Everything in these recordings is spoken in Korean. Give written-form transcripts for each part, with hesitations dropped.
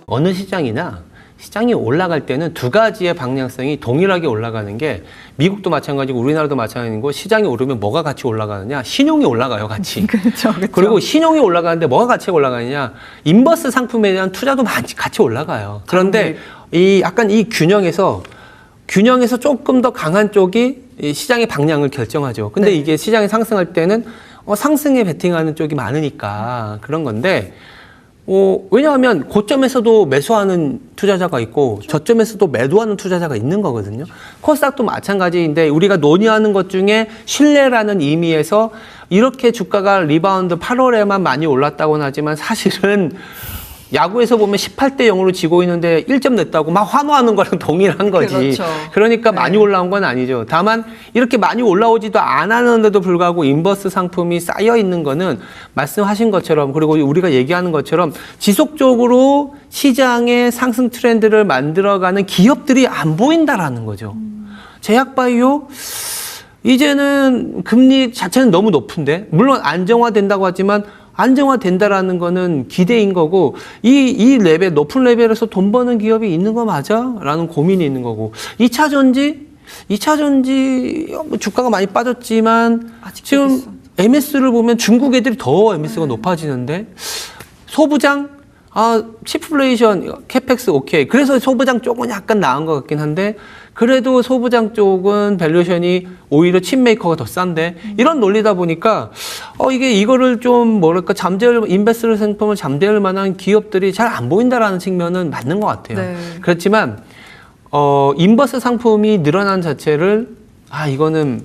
어느 시장이 올라갈 때는 두 가지의 방향성이 동일하게 올라가는 게 미국도 마찬가지고 우리나라도 마찬가지고 시장이 오르면 뭐가 같이 올라가느냐? 신용이 올라가요, 같이. 그렇죠. 그리고 신용이 올라가는데 뭐가 같이 올라가느냐? 인버스 상품에 대한 투자도 같이 올라가요. 그런데 약간 이 균형에서 조금 더 강한 쪽이 이 시장의 방향을 결정하죠. 근데 이게 시장이 상승할 때는 상승에 베팅하는 쪽이 많으니까 그런 건데 왜냐하면 고점에서도 매수하는 투자자가 있고 저점에서도 매도하는 투자자가 있는 거거든요. 코스닥도 마찬가지인데 우리가 논의하는 것 중에 신뢰라는 의미에서 이렇게 주가가 리바운드 8월에만 많이 올랐다고는 하지만 사실은 야구에서 보면 18대 0으로 지고 있는데 1점 냈다고 막 환호하는 거랑 동일한 거지. 그렇죠. 그러니까 많이 올라온 건 아니죠. 다만 이렇게 많이 올라오지도 않았는데도 불구하고 인버스 상품이 쌓여 있는 거는 말씀하신 것처럼 그리고 우리가 얘기하는 것처럼 지속적으로 시장의 상승 트렌드를 만들어가는 기업들이 안 보인다라는 거죠. 제약바이오 이제는 금리 자체는 너무 높은데 물론 안정화된다고 하지만 안정화된다라는 거는 기대인 거고 이 레벨 높은 레벨에서 돈 버는 기업이 있는 거 맞아? 라는 고민이 있는 거고 2차 전지 주가가 많이 빠졌지만 지금 있어. MS를 보면 중국 애들이 더 MS가 높아지는데 소부장 치플레이션 캐펙스 오케이 그래서 소부장 쪽은 약간 나은 것 같긴 한데 그래도 소부장 쪽은 밸류에이션이 오히려 칩메이커가 더 싼데 이런 논리다 보니까 이거를 좀 뭐랄까 인베스트 상품을 잠재울 만한 기업들이 잘 안 보인다라는 측면은 맞는 것 같아요. 네. 그렇지만 인버스 상품이 늘어난 자체를 이거는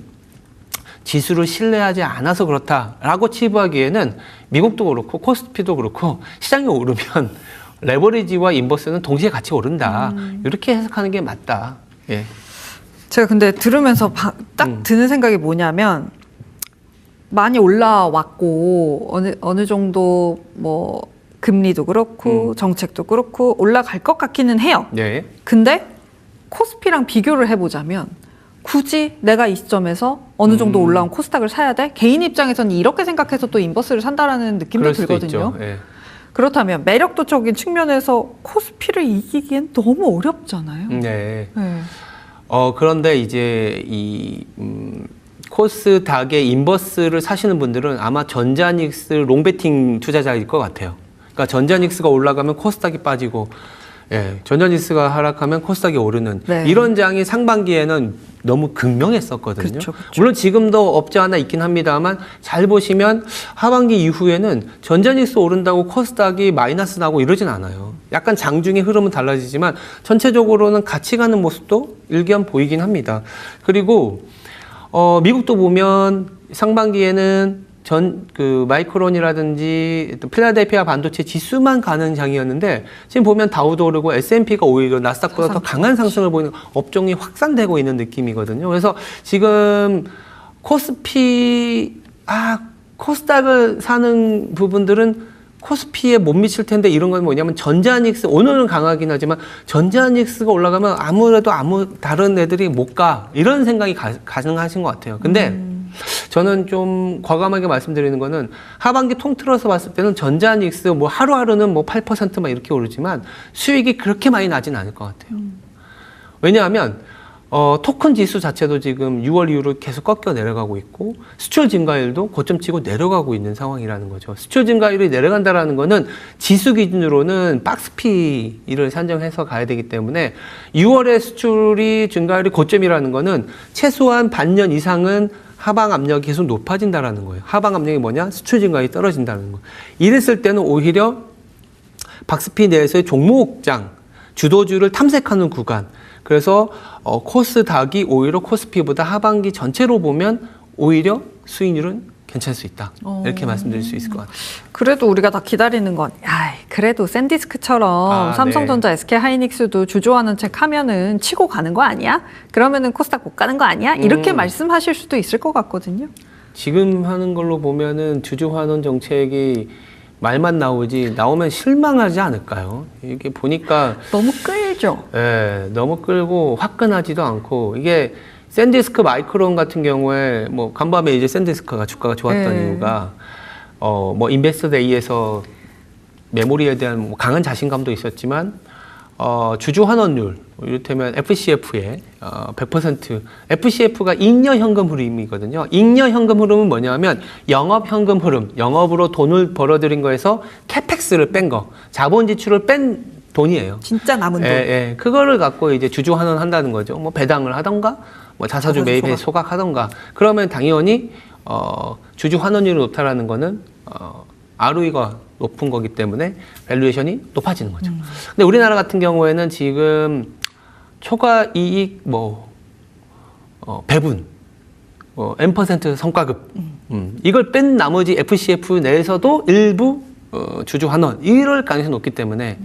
지수를 신뢰하지 않아서 그렇다라고 치부하기에는 미국도 그렇고 코스피도 그렇고 시장이 오르면 레버리지와 인버스는 동시에 같이 오른다. 이렇게 해석하는 게 맞다. 예. 제가 근데 들으면서 딱 드는 생각이 뭐냐면 많이 올라왔고 어느 정도 뭐 금리도 그렇고 정책도 그렇고 올라갈 것 같기는 해요. 네. 근데 코스피랑 비교를 해보자면 굳이 내가 이 시점에서 어느 정도 올라온 코스닥을 사야 돼? 개인 입장에서는 이렇게 생각해서 또 인버스를 산다라는 느낌도 그럴 수도 들거든요. 있죠. 예. 그렇다면 매력도적인 측면에서 코스피를 이기기엔 너무 어렵잖아요. 네. 네. 그런데 이제 코스닥의 인버스를 사시는 분들은 아마 전자닉스 롱베팅 투자자일 것 같아요. 그러니까 전자닉스가 올라가면 코스닥이 빠지고, 전자닉스가 하락하면 코스닥이 오르는 이런 장이 상반기에는 너무 극명했었거든요. 그렇죠. 물론 지금도 없지 않아 있긴 합니다만 잘 보시면 하반기 이후에는 전자닉스 오른다고 코스닥이 마이너스 나고 이러진 않아요. 약간 장중의 흐름은 달라지지만 전체적으로는 같이 가는 모습도 일견 보이긴 합니다. 그리고 미국도 보면 상반기에는 마이크론이라든지 또 필라델피아 반도체 지수만 가는 장이었는데 지금 보면 다우도 오르고 S&P가 오히려 나스닥보다 더 강한 상승을 보이는 업종이 확산되고 있는 느낌이거든요. 그래서 지금 코스닥을 사는 부분들은 코스피에 못 미칠 텐데 이런 건 뭐냐면 전자닉스 오늘은 강하긴 하지만 전자닉스가 올라가면 아무래도 다른 애들이 못 가 이런 생각이 가능하신 것 같아요. 근데 저는 좀 과감하게 말씀드리는 거는 하반기 통틀어서 봤을 때는 전자닉스 뭐 하루하루는 뭐 8% 막 이렇게 오르지만 수익이 그렇게 많이 나진 않을 것 같아요. 왜냐하면 토큰 지수 자체도 지금 6월 이후로 계속 꺾여 내려가고 있고 수출 증가율도 고점 치고 내려가고 있는 상황이라는 거죠. 수출 증가율이 내려간다라는 거는 지수 기준으로는 박스피를 산정해서 가야 되기 때문에 6월에 수출이 증가율이 고점이라는 거는 최소한 반년 이상은 하방 압력이 계속 높아진다라는 거예요. 하방 압력이 뭐냐? 수출 증가율이 떨어진다는 거. 이랬을 때는 오히려 박스피 내에서의 종목장, 주도주를 탐색하는 구간. 그래서 코스닥이 오히려 코스피보다 하반기 전체로 보면 오히려 수익률은 괜찮을 수 있다. 이렇게 말씀드릴 수 있을 것 같아요. 그래도 우리가 다 기다리는 건 그래도 샌디스크처럼 삼성전자, SK하이닉스도 주조하는 책 하면은 치고 가는 거 아니야? 그러면은 코스닥 못 가는 거 아니야? 이렇게 말씀하실 수도 있을 것 같거든요. 지금 하는 걸로 보면은 주주환원 정책이 말만 나오면 실망하지 않을까요? 이게 보니까 너무 끌죠. 너무 끌고 화끈하지도 않고 이게 샌디스크 마이크론 같은 경우에 뭐 간밤에 이제 샌디스크가 주가가 좋았던 이유가 뭐 인베스터 데이에서 메모리에 대한 뭐 강한 자신감도 있었지만 주주 환원율 이를테면 FCF의 100% FCF가 잉여 현금 흐름이거든요. 잉여 현금 흐름은 뭐냐면 영업 현금 흐름, 영업으로 돈을 벌어들인 거에서 캐펙스를 뺀 거, 자본 지출을 뺀 돈이에요. 진짜 남은 돈. 예. 그거를 갖고 이제 주주 환원한다는 거죠. 뭐 배당을 하던가, 뭐 자사주 매입에 소각하던가. 그러면 당연히 주주 환원율이 높다라는 거는 ROE가 높은 거기 때문에 밸류에이션이 높아지는 거죠. 근데 우리나라 같은 경우에는 지금 초과 이익 배분, N% 성과급, 이걸 뺀 나머지 FCF 내에서도 일부 주주 환원 이럴 가능성이 높기 때문에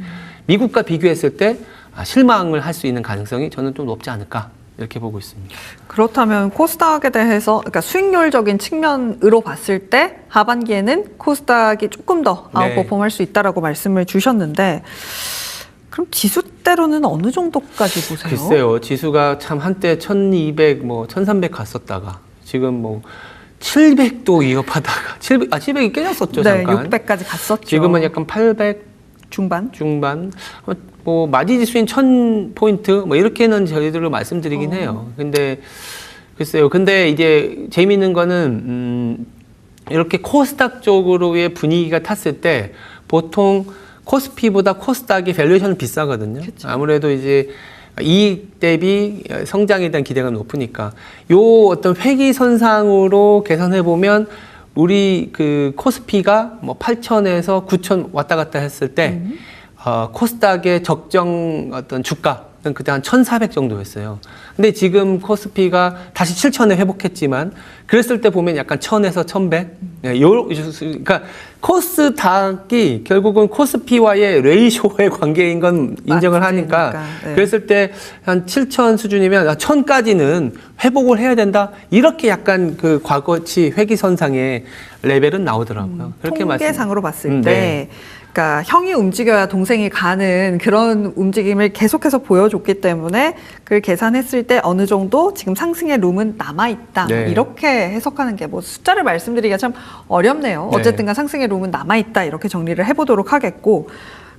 미국과 비교했을 때 실망을 할 수 있는 가능성이 저는 좀 높지 않을까 이렇게 보고 있습니다. 그렇다면 코스닥에 대해서 그러니까 수익률적인 측면으로 봤을 때 하반기에는 코스닥이 조금 더 아웃퍼폼할 수 있다라고 말씀을 주셨는데 그럼 지수대로는 어느 정도까지 보세요? 글쎄요. 지수가 참 한때 1200, 1300 갔었다가 지금 700도 위협하다가 700이 깨졌었죠. 네, 잠깐. 600까지 갔었죠. 지금은 약간 800 중반. 마디지수인 1000포인트 이렇게는 저희들로 말씀드리긴 해요. 근데 글쎄요. 근데 이제 재미있는 거는 이렇게 코스닥 쪽으로의 분위기가 탔을 때 보통 코스피보다 코스닥이 밸류에이션은 비싸거든요. 그쵸. 아무래도 이제 이익 대비 성장에 대한 기대가 높으니까 요 어떤 회귀선상으로 계산해 보면 우리 그 코스피가 8,000에서 9,000 왔다 갔다 했을 때 코스닥의 적정 어떤 주가는 그때 한 1,400 정도였어요. 근데 지금 코스피가 다시 7,000에 회복했지만 그랬을 때 보면 약간 1,000에서 1,100. 그러니까 코스닥이 결국은 코스피와의 레이쇼의 관계인 건 인정을 하니까 네. 그랬을 때 한 7,000 수준이면 1,000까지는 회복을 해야 된다. 이렇게 약간 그 과거치 회귀선상의 레벨은 나오더라고요. 그렇게 통계상으로 봤을 때 네. 그러니까 형이 움직여야 동생이 가는 그런 움직임을 계속해서 보여줬기 때문에 그걸 계산했을 때 어느 정도 지금 상승의 룸은 남아있다. 네. 이렇게 해석하는 게 뭐 숫자를 말씀드리기가 참 어렵네요. 네. 어쨌든간 상승의 룸은 남아있다. 이렇게 정리를 해보도록 하겠고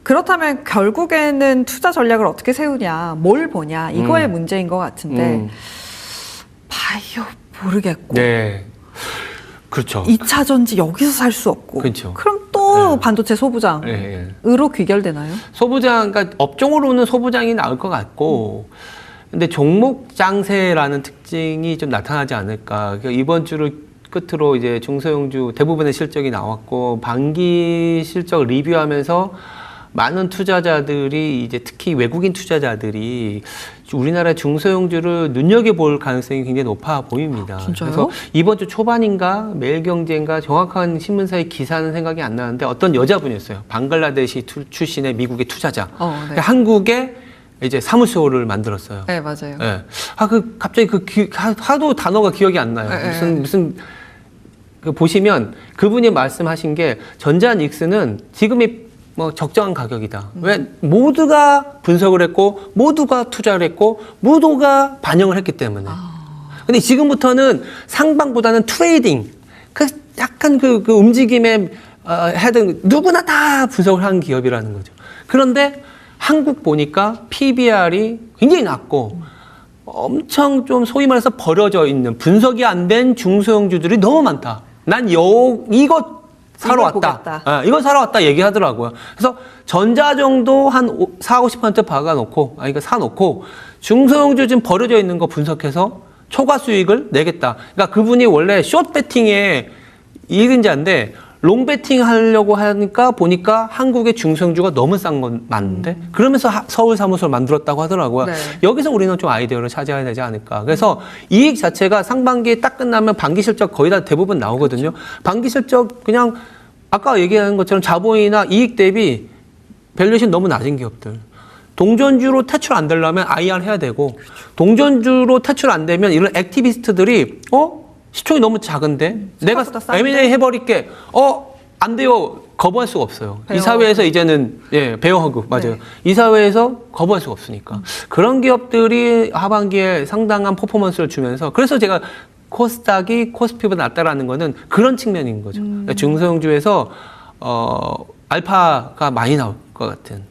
그렇다면 결국에는 투자 전략을 어떻게 세우냐, 뭘 보냐 이거의 문제인 것 같은데 바이오 모르겠고 네. 그렇죠. 2차 전지 여기서 살 수 없고 그렇죠. 그럼 또 네. 반도체 소부장으로 네. 귀결되나요? 소부장, 그러니까 업종으로는 소부장이 나올 것 같고, 근데 종목 장세라는 특징이 좀 나타나지 않을까. 그러니까 이번 주를 끝으로 이제 중소형주 대부분의 실적이 나왔고, 반기 실적 리뷰하면서 많은 투자자들이 이제 특히 외국인 투자자들이 우리나라 중소형주를 눈여겨볼 가능성이 굉장히 높아 보입니다. 진짜요? 그래서 이번 주 초반인가 매일경제인가 정확한 신문사의 기사는 생각이 안 나는데 어떤 여자분이었어요. 방글라데시 출신의 미국의 투자자. 네. 그러니까 한국에 이제 사무소를 만들었어요. 네, 맞아요. 네. 갑자기 하도 단어가 기억이 안 나요. 무슨 보시면 그분이 말씀하신 게 전자닉스는 지금이 적정한 가격이다. 왜? 모두가 분석을 했고, 모두가 투자를 했고, 모두가 반영을 했기 때문에. 근데 지금부터는 상방보다는 트레이딩, 약간 그 움직임에, 하여튼 누구나 다 분석을 하는 기업이라는 거죠. 그런데 한국 보니까 PBR이 굉장히 낮고, 엄청 좀 소위 말해서 버려져 있는 분석이 안 된 중소형주들이 너무 많다. 난 이거 사러 왔다. 이거 사러 왔다 얘기하더라고요. 그래서 전자 정도 한 40-50% 박아놓고, 그러니까 사놓고, 중소형주 지금 버려져 있는 거 분석해서 초과 수익을 내겠다. 그러니까 그분이 원래 숏 배팅의 이근자인데, 롱 배팅 하려고 하니까 보니까 한국의 중소형주가 너무 싼 건 맞는데, 그러면서 서울 사무소를 만들었다고 하더라고요. 네. 여기서 우리는 좀 아이디어를 찾아야 되지 않을까. 그래서 이익 자체가 상반기에 딱 끝나면 반기 실적 거의 다 대부분 나오거든요. 반기 실적 그냥 아까 얘기한 것처럼 자본이나 이익 대비 밸류에이션 너무 낮은 기업들. 동전주로 퇴출 안 되려면 IR 해야 되고, 동전주로 퇴출 안 되면 이런 액티비스트들이 시총이 너무 작은데 내가 M&A 해버릴게. 안 돼요. 거부할 수가 없어요. 이 사회에서 이제는 베어허그 맞아요. 네. 이 사회에서 거부할 수가 없으니까. 그런 기업들이 하반기에 상당한 퍼포먼스를 주면서 그래서 제가 코스닥이 코스피보다 낫다라는 거는 그런 측면인 거죠. 그러니까 중소형주에서 알파가 많이 나올 것 같은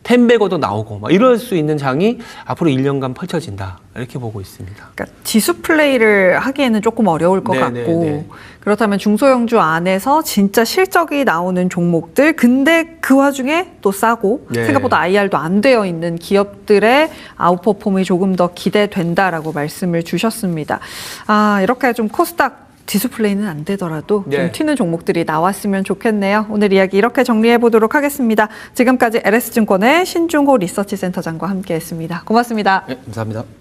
텐베거도 나오고 막 이럴 수 있는 장이 앞으로 1년간 펼쳐진다 이렇게 보고 있습니다. 그러니까 지수 플레이를 하기에는 조금 어려울 것 네, 같고 네, 네. 그렇다면 중소형주 안에서 진짜 실적이 나오는 종목들 근데 그 와중에 또 싸고 네. 생각보다 IR도 안 되어 있는 기업들의 아웃퍼폼이 조금 더 기대된다라고 말씀을 주셨습니다. 아 이렇게 좀 코스닥 지수 플레이는 안 되더라도 좀 네. 튀는 종목들이 나왔으면 좋겠네요. 오늘 이야기 이렇게 정리해 보도록 하겠습니다. 지금까지 LS증권의 신중호 리서치센터장과 함께했습니다. 고맙습니다. 네, 감사합니다.